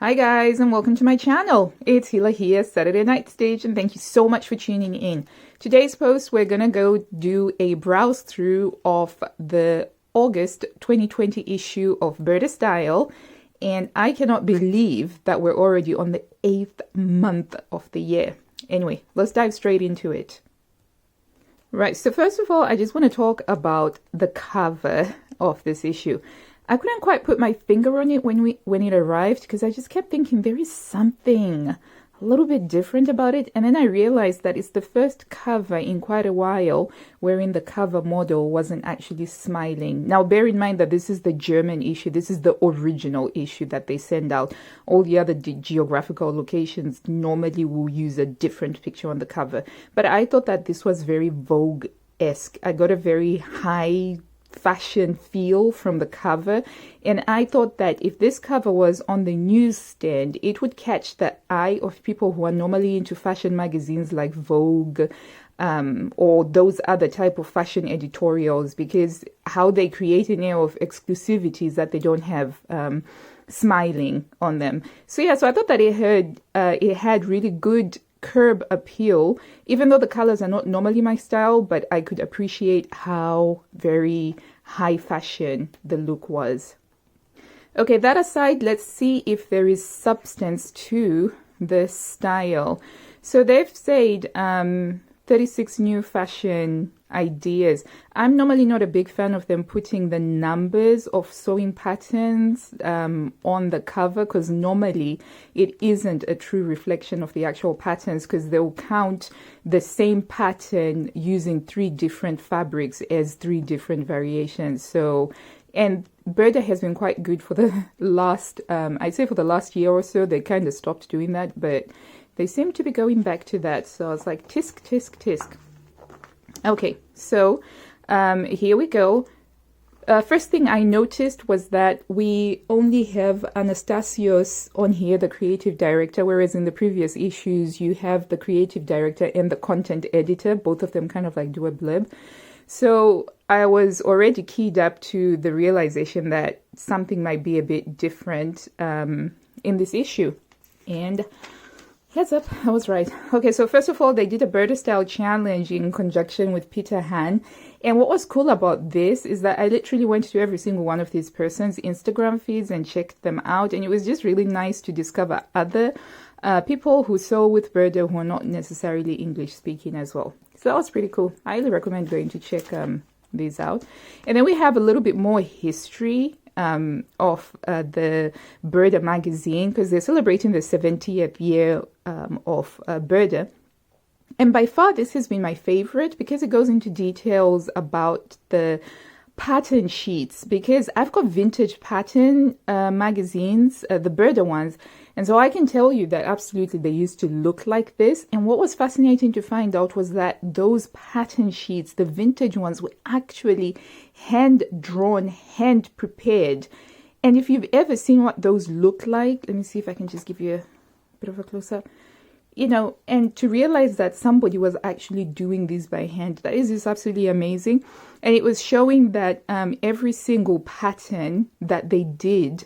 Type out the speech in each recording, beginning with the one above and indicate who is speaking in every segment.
Speaker 1: Hi guys and welcome to my channel. It's Hila here, Saturday Night Stage, and thank you so much for tuning in. Today's post, we're gonna go do a browse through of the August 2020 issue of Burda Style, and I cannot believe that we're already on the 8th month of the year. Anyway, let's dive straight into it. Right, so first of all, I just want to talk about the cover of this issue. I couldn't quite put my finger on it when it arrived because I just kept thinking there is something a little bit different about it, and then I realized that it's the first cover in quite a while wherein the cover model wasn't actually smiling. Now bear in mind that this is the German issue, this is the original issue that they send out. All the other geographical locations normally will use a different picture on the cover, but I thought that this was very Vogue-esque. I got a very high fashion feel from the cover, and I thought that if this cover was on the newsstand, it would catch the eye of people who are normally into fashion magazines like Vogue or those other type of fashion editorials, because how they create an air of exclusivity is that they don't have smiling on them. So yeah, so I thought that it had really good curb appeal, even though the colors are not normally my style, but I could appreciate how very high fashion the look was. Okay, that aside, let's see if there is substance to the style. So they've said 36 new fashion ideas. I'm normally not a big fan of them putting the numbers of sewing patterns on the cover, because normally it isn't a true reflection of the actual patterns, because they'll count the same pattern using 3 different fabrics as 3 different variations. So, and Burda has been quite good for the last, I'd say for the last year or so. They kind of stopped doing that, but they seem to be going back to that. So I was like, tisk, tisk, tisk. Okay, so here we go. First thing I noticed was that we only have Anastasios on here, the creative director, whereas in the previous issues you have the creative director and the content editor. Both of them kind of like do a blurb. So I was already keyed up to the realization that something might be a bit different in this issue. And heads up, I was right. Okay, so first of all, they did a Burda Style challenge in conjunction with Peter Han. And what was cool about this is that I literally went to every single one of these persons' Instagram feeds and checked them out. And it was just really nice to discover other people who sew with Burda who are not necessarily English speaking as well. So that was pretty cool. I highly recommend going to check these out. And then we have a little bit more history of the Burda magazine, because they're celebrating the 70th year of Burda. And by far this has been my favorite, because it goes into details about the pattern sheets, because I've got vintage pattern magazines, the Burda ones, and so I can tell you that absolutely they used to look like this. And what was fascinating to find out was that those pattern sheets, the vintage ones, were actually hand drawn, hand prepared. And if you've ever seen what those look like, let me see if I can just give you a bit of a close-up. You know, and to realize that somebody was actually doing this by hand, that is just absolutely amazing. And it was showing that every single pattern that they did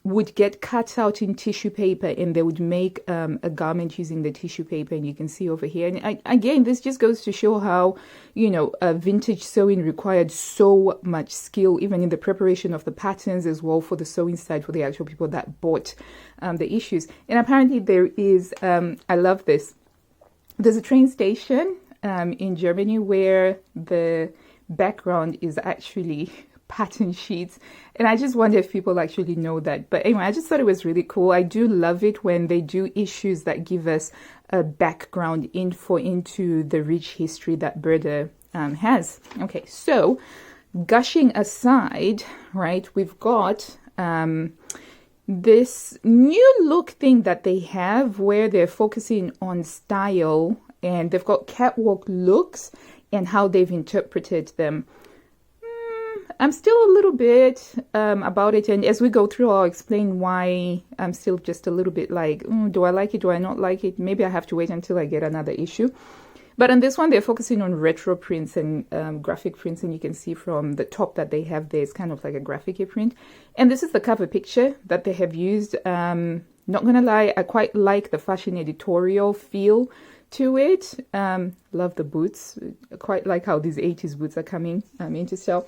Speaker 1: would get cut out in tissue paper, and they would make a garment using the tissue paper, and you can see over here. And again, this just goes to show how, you know, vintage sewing required so much skill, even in the preparation of the patterns as well, for the sewing side, for the actual people that bought the issues. And apparently there is, I love this, there's a train station in Germany where the background is actually pattern sheets, and I just wonder if people actually know that. But anyway, I just thought it was really cool. I do love it when they do issues that give us a background info into the rich history that Burda has. Okay, so gushing aside, right, we've got this new look thing that they have where they're focusing on style, and they've got catwalk looks and how they've interpreted them. I'm still a little bit about it, and as we go through, I'll explain why I'm still just a little bit like, do I like it, do I not like it? Maybe I have to wait until I get another issue. But on this one, they're focusing on retro prints and graphic prints, and you can see from the top that they have there, it's kind of like a graphic print. And this is the cover picture that they have used. Not gonna lie, I quite like the fashion editorial feel to it. Love the boots. I quite like how these 80s boots are coming into style.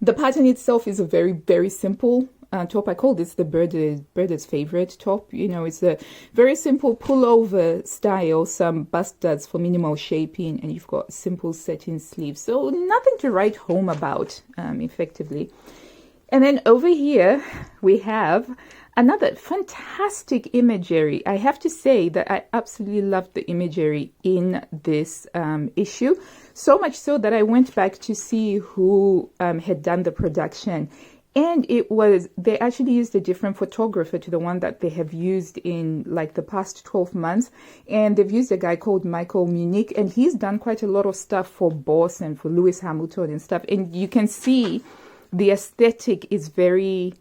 Speaker 1: The pattern itself is a very, very simple top. I call this the Burda's favorite top. You know, it's a very simple pullover style, some bust studs for minimal shaping, and you've got simple satin sleeves. So nothing to write home about, effectively. And then over here, we have another fantastic imagery. I have to say that I absolutely loved the imagery in this issue. So much so that I went back to see who had done the production. And they actually used a different photographer to the one that they have used in like the past 12 months. And they've used a guy called Michael Munich, and he's done quite a lot of stuff for Boss and for Lewis Hamilton and stuff. And you can see the aesthetic is very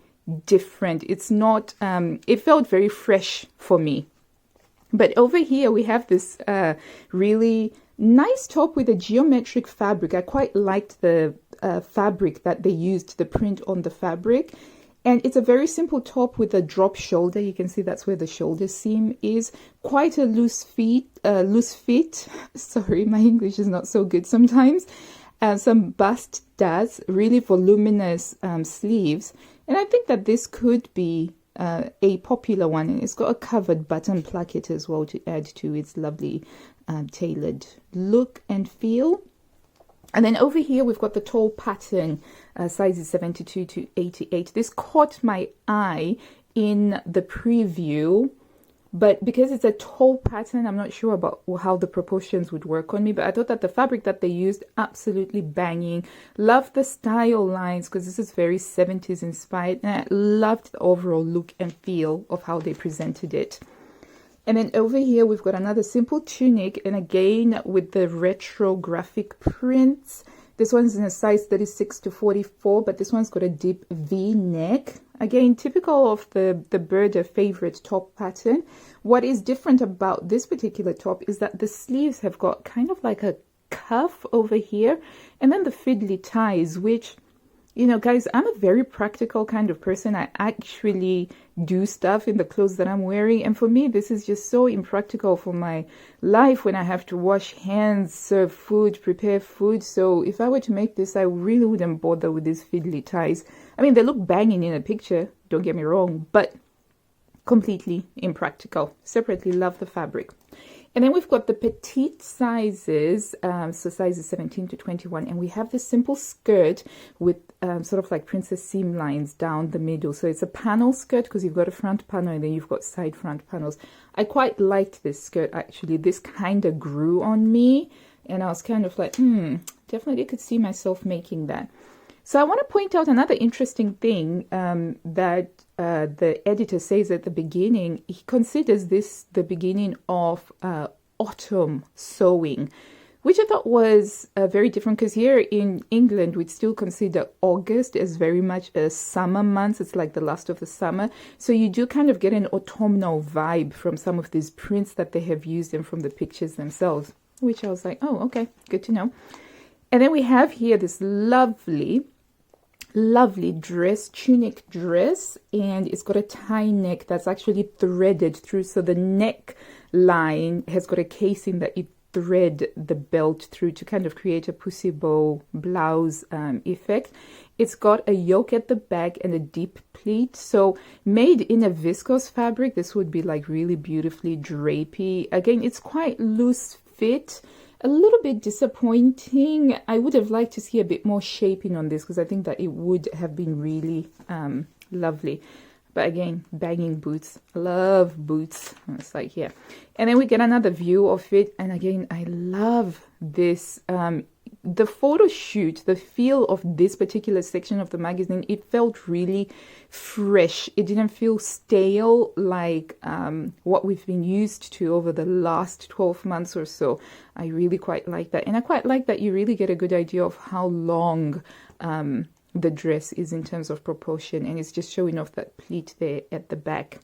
Speaker 1: different. It's not, it felt very fresh for me. But over here we have this really nice top with a geometric fabric. I quite liked the fabric that they used, the print on the fabric. And it's a very simple top with a drop shoulder. You can see that's where the shoulder seam is. Quite a loose fit. Sorry, my English is not so good sometimes. Some bust studs, really voluminous sleeves. And I think that this could be a popular one. And it's got a covered button placket as well to add to its lovely tailored look and feel. And then over here, we've got the tall pattern, sizes 72 to 88. This caught my eye in the preview, but because it's a tall pattern, I'm not sure about how the proportions would work on me, but I thought that the fabric that they used, absolutely banging. Love the style lines because this is very 70s inspired, and I loved the overall look and feel of how they presented it. And then over here, we've got another simple tunic, and again, with the retro graphic prints. This one's in a size 36 to 44, but this one's got a deep V neck. Again, typical of the Burda favorite top pattern. What is different about this particular top is that the sleeves have got kind of like a cuff over here, and then the fiddly ties, which, you know, guys, I'm a very practical kind of person. I actually do stuff in the clothes that I'm wearing. And for me, this is just so impractical for my life when I have to wash hands, serve food, prepare food. So if I were to make this, I really wouldn't bother with these fiddly ties. I mean, they look banging in a picture, don't get me wrong, but completely impractical. Separately, love the fabric. And then we've got the petite sizes, so sizes 17 to 21. And we have this simple skirt with sort of like princess seam lines down the middle. So it's a panel skirt because you've got a front panel and then you've got side front panels. I quite liked this skirt, actually. This kind of grew on me. And I was kind of like, definitely could see myself making that. So I want to point out another interesting thing that the editor says at the beginning. He considers this the beginning of autumn sewing, which I thought was very different because here in England, we'd still consider August as very much a summer month. It's like the last of the summer. So you do kind of get an autumnal vibe from some of these prints that they have used and from the pictures themselves, which I was like, oh, okay, good to know. And then we have here this lovely dress, tunic dress, and it's got a tie neck that's actually threaded through. So the neck line has got a casing that you thread the belt through to kind of create a pussy bow blouse effect. It's got a yoke at the back and a deep pleat. So made in a viscose fabric, this would be like really beautifully drapey. Again, it's quite loose fit. A little bit disappointing. I would have liked to see a bit more shaping on this because I think that it would have been really lovely. But again, banging boots. I love boots. It's like here. And then we get another view of it. And again, I love this. The photo shoot, the feel of this particular section of the magazine, it felt really fresh. It didn't feel stale like what we've been used to over the last 12 months or so. I really quite like that. And I quite like that you really get a good idea of how long the dress is in terms of proportion. And it's just showing off that pleat there at the back.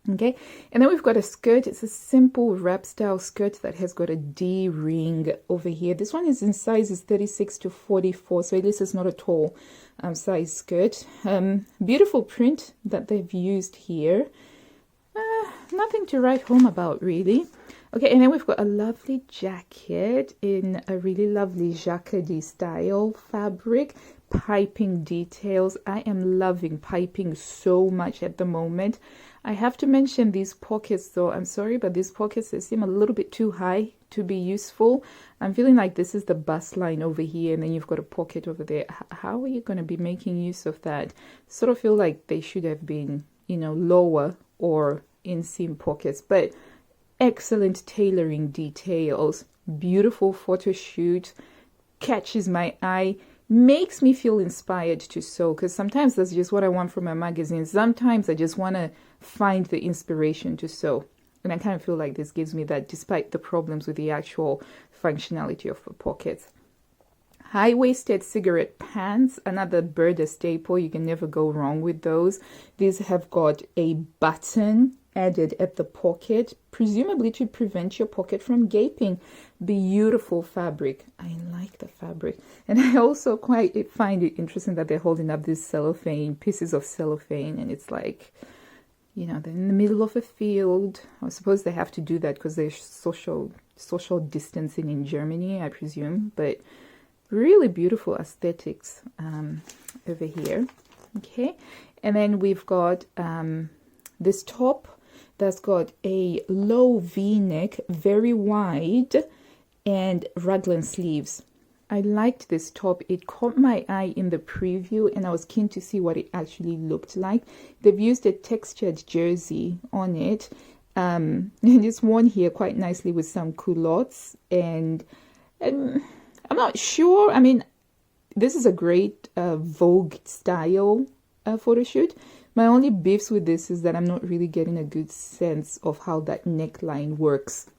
Speaker 1: Okay, and then we've got a skirt. It's a simple wrap style skirt that has got a D ring over here. This one is in sizes 36 to 44, so at least it's not a tall size skirt. Beautiful print that they've used here. Nothing to write home about, really. Okay, and then we've got a lovely jacket in a really lovely jacquardie style fabric. Piping details. I am loving piping so much at the moment. I have to mention these pockets though. I'm sorry, but these pockets, they seem a little bit too high to be useful. I'm feeling like this is the bust line over here, and then you've got a pocket over there. How are you going to be making use of that? Sort of feel like they should have been, you know, lower or inseam pockets, but excellent tailoring details. Beautiful photo shoot. Catches my eye. Makes me feel inspired to sew, because sometimes that's just what I want from a magazine. Sometimes I just want to find the inspiration to sew, and I kind of feel like this gives me that, despite the problems with the actual functionality of the pockets. High-waisted cigarette pants, another Burda staple. You can never go wrong with those. These have got a button added at the pocket, presumably to prevent your pocket from gaping. Beautiful fabric. I like the fabric. And I also quite find it interesting that they're holding up these cellophane, pieces of cellophane, and it's like, you know, they're in the middle of a field. I suppose they have to do that because there's social distancing in Germany, I presume, but really beautiful aesthetics over here. Okay, and then we've got this top that's got a low V-neck, very wide, and raglan sleeves. I liked this top. It caught my eye in the preview, and I was keen to see what it actually looked like. They've used a textured jersey on it, and it's worn here quite nicely with some culottes, and I'm not sure. I mean, this is a great Vogue style photo shoot. My only beefs with this is that I'm not really getting a good sense of how that neckline works.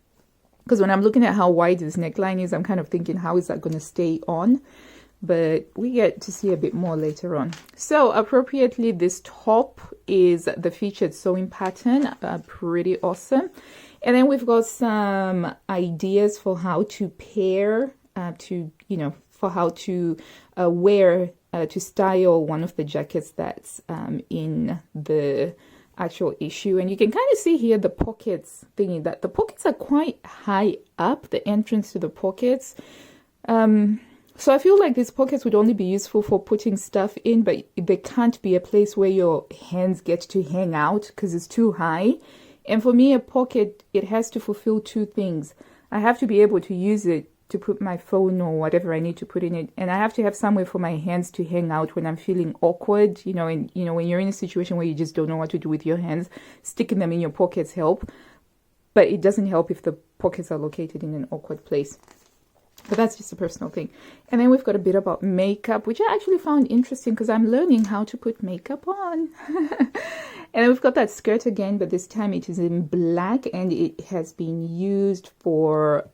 Speaker 1: Because when I'm looking at how wide this neckline is, I'm kind of thinking, how is that going to stay on? But we get to see a bit more later on. So appropriately, this top is the featured sewing pattern. Pretty awesome. And then we've got some ideas for how to pair, for how to wear, to style one of the jackets that's in the actual issue. And you can kind of see here the pockets thingy, that the pockets are quite high up, the entrance to the pockets. So I feel like these pockets would only be useful for putting stuff in, but they can't be a place where your hands get to hang out because it's too high. And for me, a pocket, it has to fulfill two things. I have to be able to use it to put my phone or whatever I need to put in it, and I have to have somewhere for my hands to hang out when I'm feeling awkward, and when you're in a situation where you just don't know what to do with your hands, sticking them in your pockets help, but it doesn't help if the pockets are located in an awkward place. But that's just a personal thing. And then we've got a bit about makeup, which I actually found interesting because I'm learning how to put makeup on. And then we've got that skirt again, but this time it is in black, and it has been used for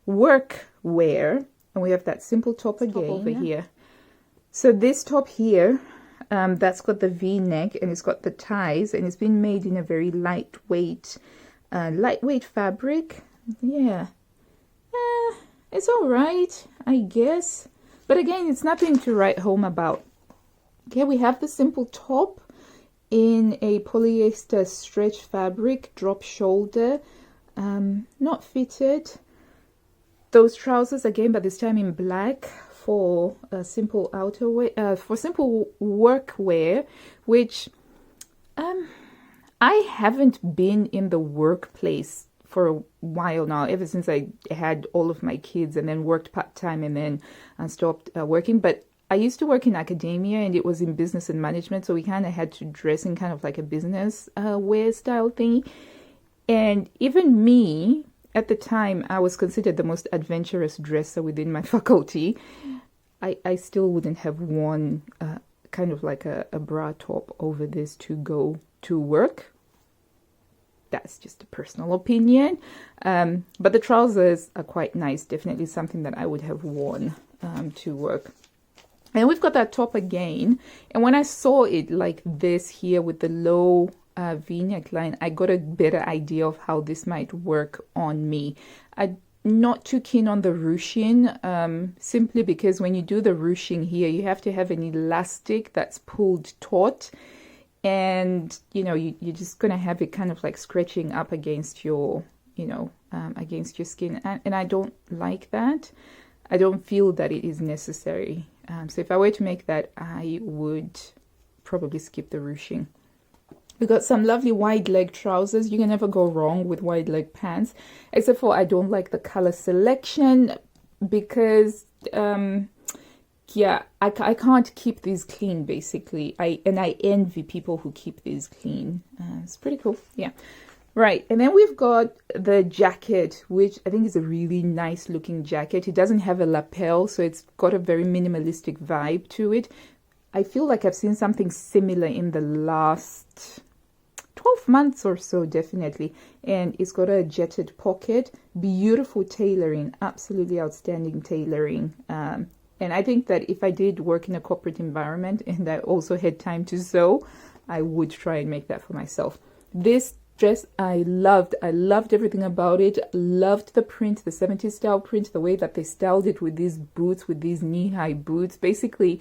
Speaker 1: work wear. And we have that simple top again over here. So this top here, that's got the V-neck, and it's got the ties, and it's been made in a very lightweight fabric. Yeah. It's all right, I guess. But again, it's nothing to write home about. Okay, we have the simple top in a polyester stretch fabric, drop shoulder, not fitted. Those trousers again, but this time in black for simple outerwear, for simple workwear, which I haven't been in the workplace for a while now, ever since I had all of my kids and then worked part-time and then stopped working. But I used to work in academia, and it was in business and management, so we kind of had to dress in kind of like a business wear style thing. And even me, at the time, I was considered the most adventurous dresser within my faculty. I still wouldn't have worn kind of like a bra top over this to go to work. That's just a personal opinion. But the trousers are quite nice. Definitely something that I would have worn to work. And we've got that top again. And when I saw it like this here with the low V-neck line, I got a better idea of how this might work on me. I'm not too keen on the ruching, simply because when you do the ruching here, you have to have an elastic that's pulled taut, and you know, you're just gonna have it kind of like scratching up against your, you know, against your skin, and I don't like that. I don't feel that it is necessary. So if I were to make that, I would probably skip the ruching. We got some lovely wide leg trousers. You can never go wrong with wide leg pants, except for I don't like the color selection because yeah, I can't keep these clean basically. I envy people who keep these clean. It's pretty cool. Yeah. Right, and then we've got the jacket, which I think is a really nice looking jacket. It doesn't have a lapel, so it's got a very minimalistic vibe to it. I feel like I've seen something similar in the last 12 months or so, definitely. And it's got a jetted pocket, beautiful tailoring, absolutely outstanding tailoring. And I think that if I did work in a corporate environment and I also had time to sew, I would try and make that for myself. This dress I loved everything about it. Loved the print, the 70s style print, the way that they styled it with these boots, with these knee-high boots. Basically,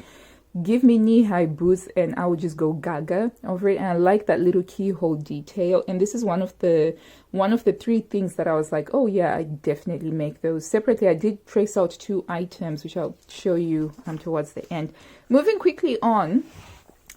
Speaker 1: give me knee-high boots and I would just go gaga over it. And I like that little keyhole detail. And this is one of the 3 things that I was like, oh yeah, I definitely make those. Separately, I did trace out 2 items, which I'll show you towards the end. Moving quickly on,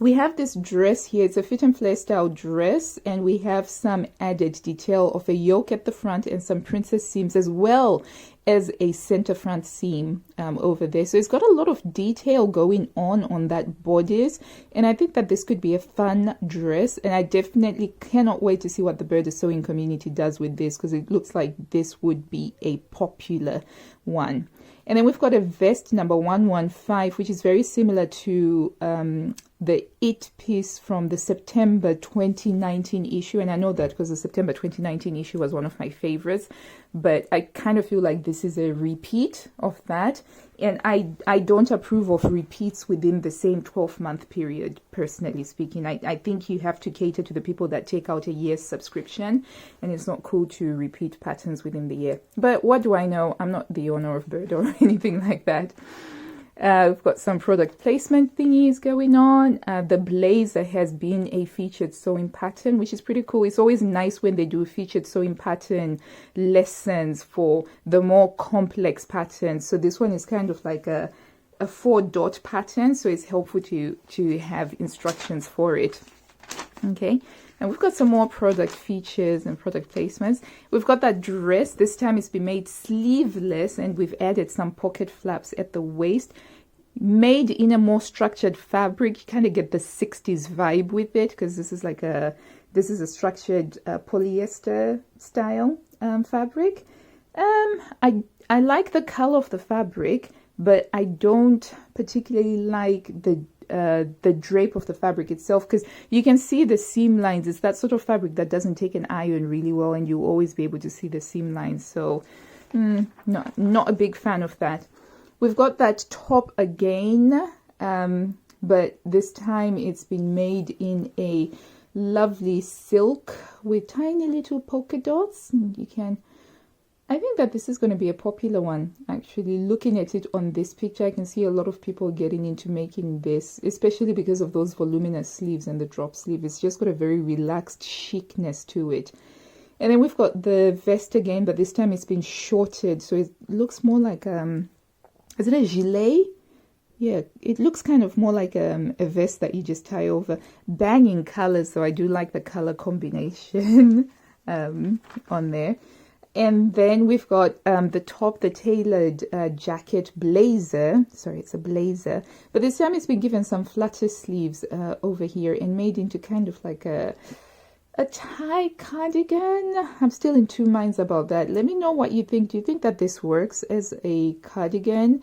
Speaker 1: we have this dress here. It's a fit and flare style dress, and we have some added detail of a yoke at the front and some princess seams, as well as a center front seam over there. So it's got a lot of detail going on that bodice, and I think that this could be a fun dress, and I definitely cannot wait to see what the Burda sewing community does with this, because it looks like this would be a popular one. And then we've got a vest number 115, which is very similar to the It piece from the September 2019 issue. And I know that because the September 2019 issue was one of my favorites. But I kind of feel like this is a repeat of that. And I don't approve of repeats within the same 12-month period, personally speaking. I think you have to cater to the people that take out a year's subscription, and it's not cool to repeat patterns within the year. But what do I know? I'm not the owner of Burda or anything like that. We've got some product placement thingies going on. The blazer has been a featured sewing pattern, which is pretty cool. It's always nice when they do featured sewing pattern lessons for the more complex patterns. So this one is kind of like a 4-dot pattern, so it's helpful to have instructions for it. Okay, and we've got some more product features and product placements. We've got that dress. This time it's been made sleeveless, and we've added some pocket flaps at the waist. Made in a more structured fabric. You kind of get the 60s vibe with it, because this is a structured polyester style fabric. I like the color of the fabric, but I don't particularly like the drape of the fabric itself, because you can see the seam lines. It's that sort of fabric that doesn't take an iron really well, and you'll always be able to see the seam lines. So not a big fan of that. We've got that top again, but this time it's been made in a lovely silk with tiny little polka dots. I think that this is going to be a popular one. Actually, looking at it on this picture, I can see a lot of people getting into making this, especially because of those voluminous sleeves and the drop sleeve. It's just got a very relaxed chicness to it. And then we've got the vest again, but this time it's been shorted, so it looks more like is it a gilet? Yeah, it looks kind of more like a vest that you just tie over. Banging colors, so I do like the color combination on there. And then we've got the top, the tailored jacket blazer. Sorry, it's a blazer. But this time it's been given some flutter sleeves over here and made into kind of like a tie cardigan. I'm still in 2 minds about that. Let me know what you think. Do you think that this works as a cardigan?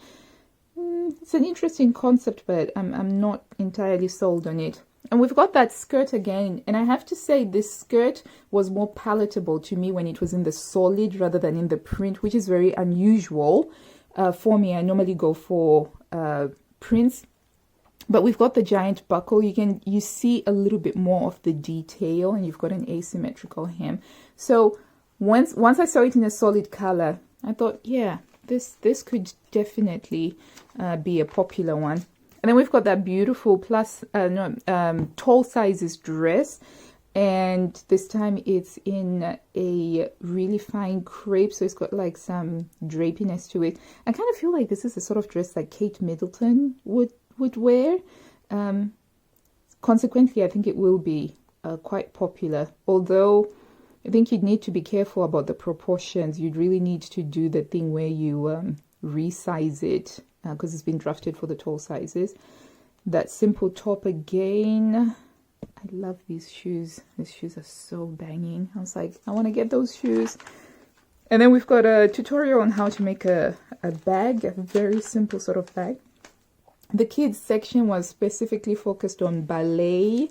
Speaker 1: It's an interesting concept, but I'm not entirely sold on it. And we've got that skirt again, and I have to say this skirt was more palatable to me when it was in the solid rather than in the print, which is very unusual for me. I normally go for prints, But we've got the giant buckle. You see a little bit more of the detail, and you've got an asymmetrical hem. So once I saw it in a solid color, I thought, yeah, this could definitely be a popular one. And then we've got that beautiful tall sizes dress, and this time it's in a really fine crepe, so it's got like some drapiness to it. I kind of feel like this is the sort of dress that Kate Middleton would wear. Consequently, I think it will be quite popular, although I think you'd need to be careful about the proportions. You'd really need to do the thing where you resize it, because it's been drafted for the tall sizes. That simple top again. I love these shoes. These shoes are so banging. I was like, I want to get those shoes. And then we've got a tutorial on how to make a bag, a very simple sort of bag. The kids section was specifically focused on ballet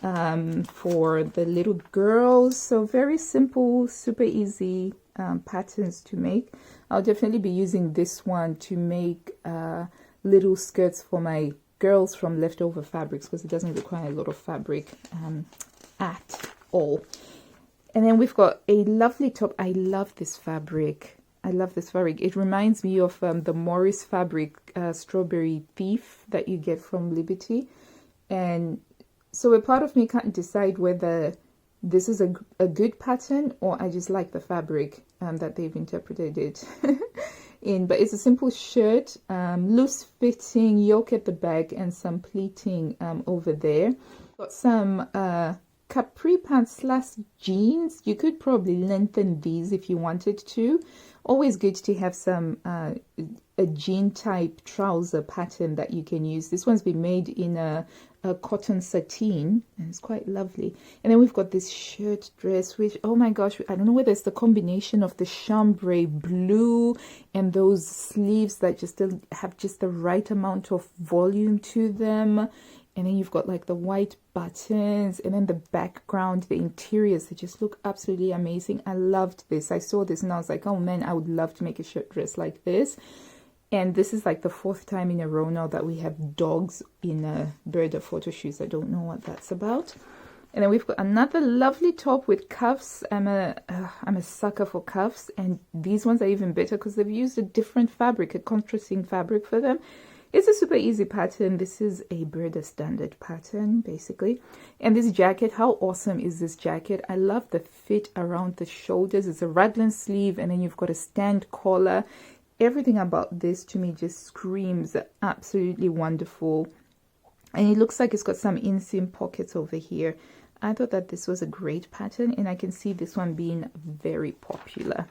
Speaker 1: for the little girls. So very simple, super easy patterns to make. I'll definitely be using this one to make little skirts for my girls from leftover fabrics, because it doesn't require a lot of fabric at all. And then we've got a lovely top. I love this fabric. I love this fabric. It reminds me of the Morris fabric Strawberry Thief that you get from Liberty. And so a part of me can't decide whether this is a good pattern or I just like the fabric that they've interpreted it in. But it's a simple shirt, loose fitting, yoke at the back, and some pleating over there. Got some capri pants / jeans. You could probably lengthen these if you wanted to. Always good to have some a jean type trouser pattern that you can use. This one's been made in a cotton sateen, and it's quite lovely. And then we've got this shirt dress, which, oh my gosh, I don't know whether it's the combination of the chambray blue and those sleeves that just have just the right amount of volume to them. And then you've got like the white buttons, and then the background, the interiors, they just look absolutely amazing. I loved this. I saw this and I was like, oh man, I would love to make a shirt dress like this. And this is like the 4th time in a row now that we have dogs in a Burda photo shoots. I don't know what that's about. And then we've got another lovely top with cuffs. I'm a sucker for cuffs, and these ones are even better because they've used a different fabric, a contrasting fabric for them. It's a super easy pattern. This is a Burda standard pattern, basically. And this jacket, how awesome is this jacket? I love the fit around the shoulders. It's a raglan sleeve, and then you've got a stand collar. Everything about this to me just screams absolutely wonderful. And it looks like it's got some inseam pockets over here. I thought that this was a great pattern, and I can see this one being very popular.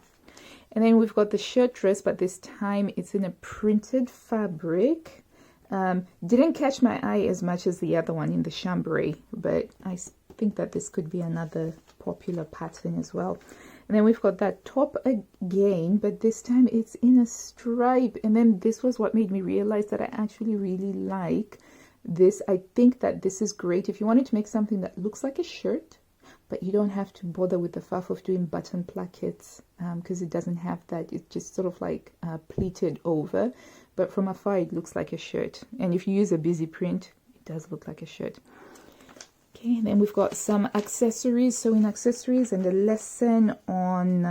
Speaker 1: And then we've got the shirt dress, but this time it's in a printed fabric. Didn't catch my eye as much as the other one in the chambray, but I think that this could be another popular pattern as well. And then we've got that top again, but this time it's in a stripe. And then this was what made me realize that I actually really like this. I think that this is great if you wanted to make something that looks like a shirt, but you don't have to bother with the faff of doing button plackets, because it doesn't have that. It's just sort of like pleated over, but from afar it looks like a shirt. And if you use a busy print, it does look like a shirt. Okay, and then we've got some accessories, sewing accessories, and a lesson on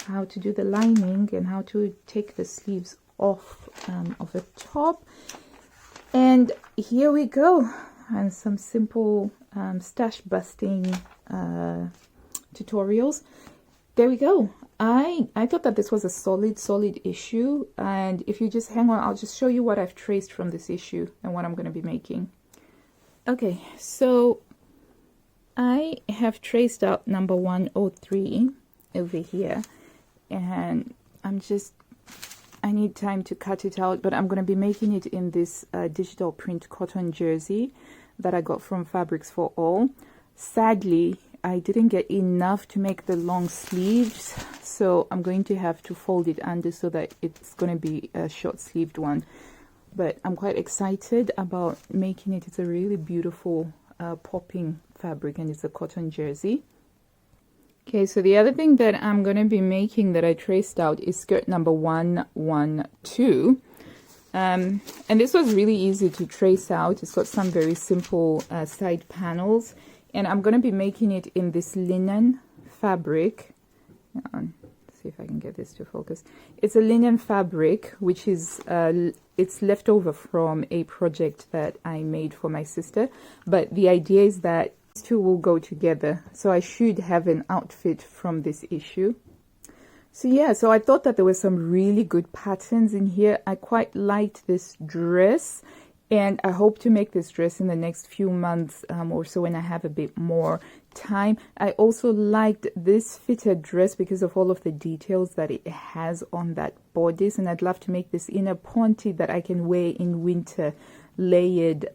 Speaker 1: how to do the lining and how to take the sleeves off of the top. And here we go, and some simple stash busting tutorials. There we go. I thought that this was a solid issue, and if you just hang on, I'll just show you what I've traced from this issue and what I'm going to be making. Okay, so I have traced out number 103 over here, and I need time to cut it out, but I'm going to be making it in this digital print cotton jersey that I got from Fabrics for All. Sadly, I didn't get enough to make the long sleeves, so I'm going to have to fold it under so that it's going to be a short-sleeved one. But I'm quite excited about making it. It's a really beautiful popping fabric, and it's a cotton jersey. Okay, so the other thing that I'm going to be making that I traced out is skirt number 112. And this was really easy to trace out. It's got some very simple side panels, and I'm going to be making it in this linen fabric. Let's see if I can get this to focus. It's a linen fabric, which is it's leftover from a project that I made for my sister, but the idea is that these two will go together, so I should have an outfit from this issue. So yeah, so I thought that there were some really good patterns in here. I quite liked this dress, and I hope to make this dress in the next few months or so when I have a bit more time. I also liked this fitted dress because of all of the details that it has on that bodice, and I'd love to make this in a ponte that I can wear in winter, layered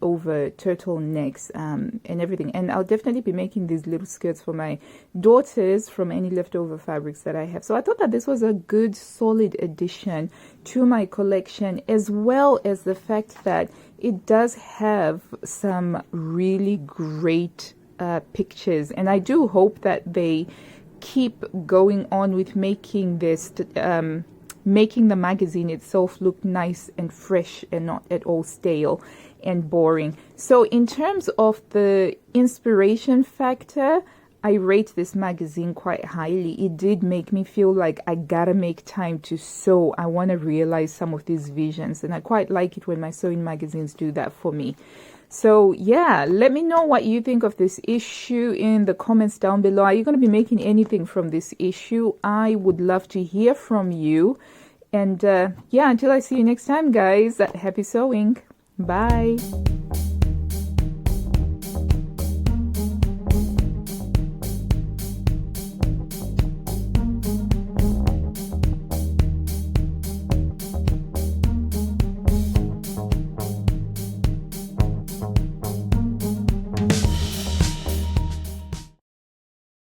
Speaker 1: over turtlenecks and everything. And I'll definitely be making these little skirts for my daughters from any leftover fabrics that I have. So I thought that this was a good solid addition to my collection, as well as the fact that it does have some really great pictures, and I do hope that they keep going on with making this making the magazine itself look nice and fresh and not at all stale and boring. So in terms of the inspiration factor, I rate this magazine quite highly. It did make me feel like I gotta make time to sew. I want to realize some of these visions, and I quite like it when my sewing magazines do that for me. So yeah, let me know what you think of this issue in the comments down below. Are you going to be making anything from this issue? I would love to hear from you. And yeah, until I see you next time, guys, happy sewing. Bye.